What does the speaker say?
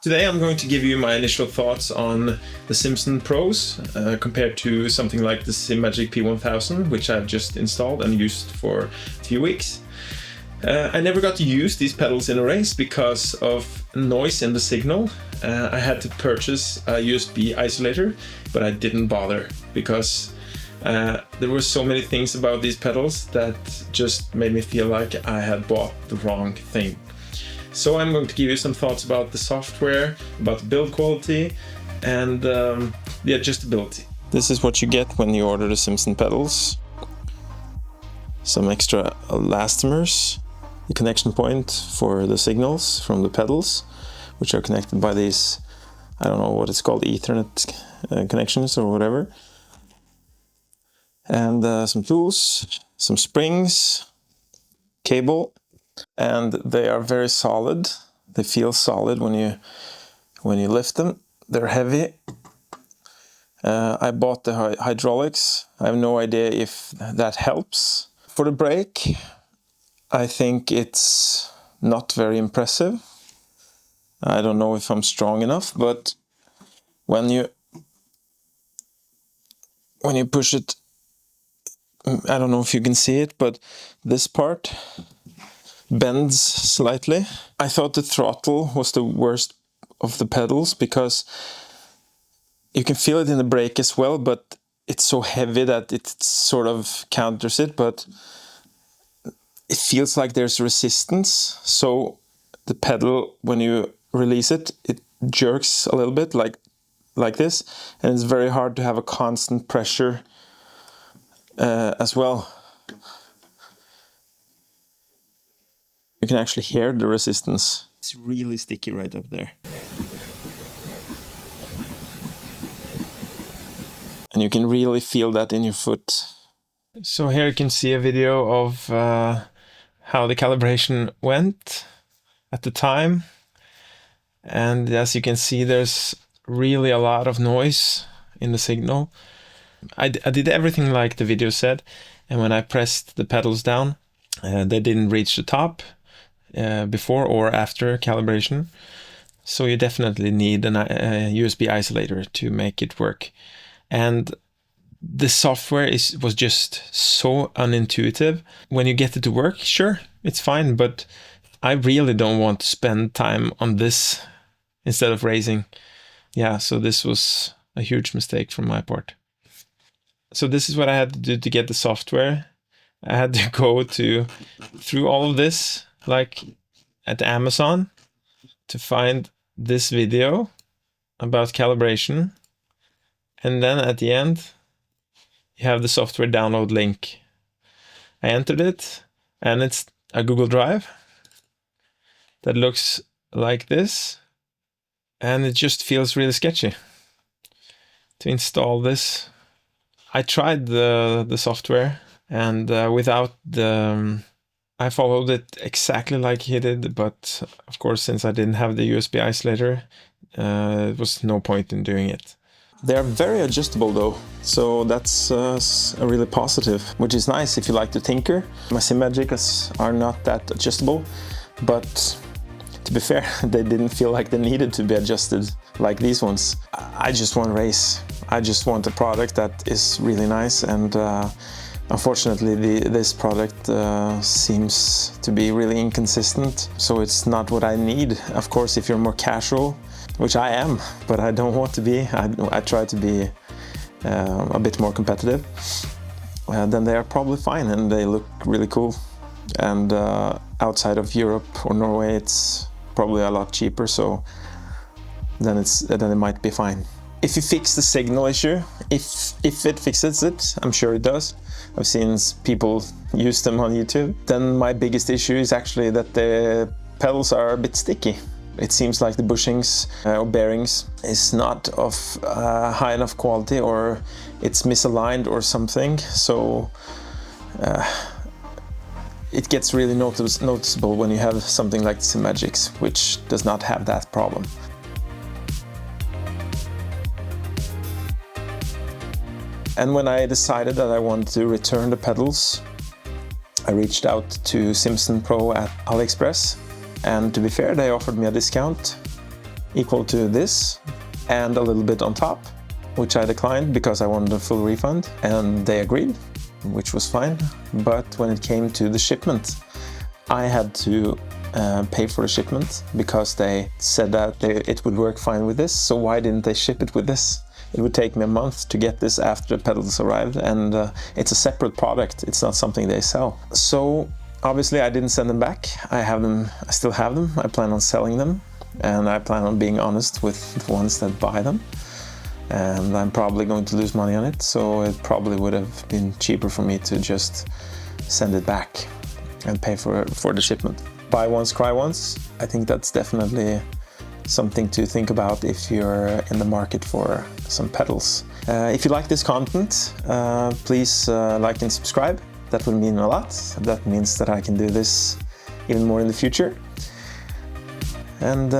Today I'm going to give you my initial thoughts on the Simsonn Pros compared to something like the Simagic P1000, which I've just installed and used for a few weeks. I never got to use these pedals in a race because of noise in the signal. I had to purchase a USB isolator, but I didn't bother because there were so many things about these pedals that just made me feel like I had bought the wrong thing. So I'm going to give you some thoughts about the software, about the build quality, and the adjustability. This is what you get when you order the Simsonn pedals. Some extra elastomers, the connection point for the signals from the pedals, which are connected by these, I don't know what it's called, Ethernet connections or whatever. And some tools, some springs, cable. And they are very solid. They feel solid when you lift them. They're heavy. I bought the hydraulics. I have no idea if that helps. For the brake, I think it's not very impressive. I don't know if I'm strong enough, but when you push it, I don't know if you can see it, but this part bends slightly. I thought the throttle was the worst of the pedals because you can feel it in the brake as well, but it's so heavy that it sort of counters it, but it feels like there's resistance. So the pedal, when you release it, it jerks a little bit like this, and it's very hard to have a constant pressure as well. You can actually hear the resistance. It's really sticky right up there. And you can really feel that in your foot. So here you can see a video of how the calibration went at the time. And as you can see, there's really a lot of noise in the signal. I did everything like the video said. And when I pressed the pedals down, they didn't reach the top. Before or after calibration, so you definitely need a USB isolator to make it work. And the software was just so unintuitive. When you get it to work, sure, it's fine, but I really don't want to spend time on this instead of racing. Yeah, so this was a huge mistake from my part. So this is what I had to do to get the software. I had to go through all of this, like at Amazon, to find this video about calibration. And then at the end, you have the software download link. I entered it, and it's a Google Drive that looks like this. And it just feels really sketchy to install this. I tried the software, and without the... I followed it exactly like he did, but of course, since I didn't have the USB isolator, there was no point in doing it. They're very adjustable though, so that's a really positive, which is nice if you like to tinker. My Simagics are not that adjustable, but to be fair, they didn't feel like they needed to be adjusted like these ones. I just want to race. I just want a product that is really nice, and unfortunately, this product seems to be really inconsistent, so it's not what I need. Of course, if you're more casual, which I am, but I don't want to be, I try to be a bit more competitive, then they are probably fine and they look really cool. And outside of Europe or Norway, it's probably a lot cheaper, so then it might be fine. If you fix the signal issue, if it fixes it, I'm sure it does. I've seen people use them on YouTube. Then my biggest issue is actually that the pedals are a bit sticky. It seems like the bushings or bearings is not of high enough quality, or it's misaligned or something. So it gets really noticeable when you have something like the Simagics, which does not have that problem. And when I decided that I wanted to return the pedals, I reached out to Simsonn Pro at Aliexpress, and to be fair, they offered me a discount. equal to this and a little bit on top, which I declined because I wanted a full refund, and they agreed, which was fine. But when it came to the shipment, I had to pay for the shipment because they said that it would work fine with this. So why didn't they ship it with this? It would take me a month to get this after the pedals arrived, and it's a separate product. It's not something they sell. So obviously I didn't send them back. I have them, I still have them. I plan on selling them, and I plan on being honest with the ones that buy them. And I'm probably going to lose money on it, so it probably would have been cheaper for me to just send it back and pay for the shipment. Buy once, cry once. I think that's definitely something to think about if you're in the market for some pedals. If you like this content, please like and subscribe. That would mean a lot. That means that I can do this even more in the future. And